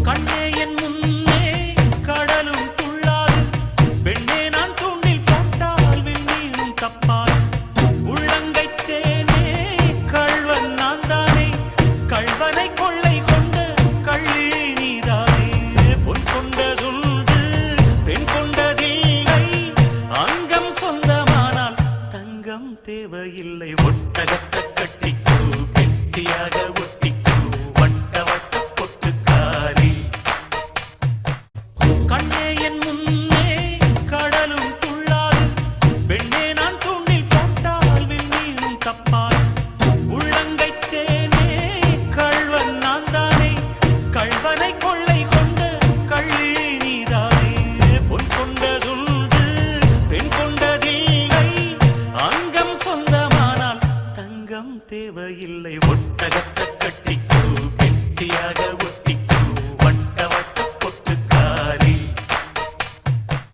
கண்ணே என் முன்னே கடலும் துள்ளாது, பெண்ணே நான் தூண்டில் போட்டால் விண்மீனும் தப்பாது. உள்ளங்கை தேனே கள்வன் நான் தானே, கள்வனை கொள்ளை கொண்ட கள்ளி நீதானே. பொன் கொண்டதுண்டு பெண் கொண்டதில்லை, அங்கம் சொந்தமானால் தங்கம் தேவையில்லை. ஒட்டகத்தை கட்டிக்கோ கெட்டியாக ஒட்டிக்கோ வட்ட வட்ட பொட்டுக்காரி. கண்ணே என் முன்னே கடலும் துள்ளாது, பெண்ணே நான் தூண்டில் போட்டால் விண்மீனும் தப்பாது. உள்ளங்கை தேனே கள்வன் நான் தானே, கள்வனை கொள்ளை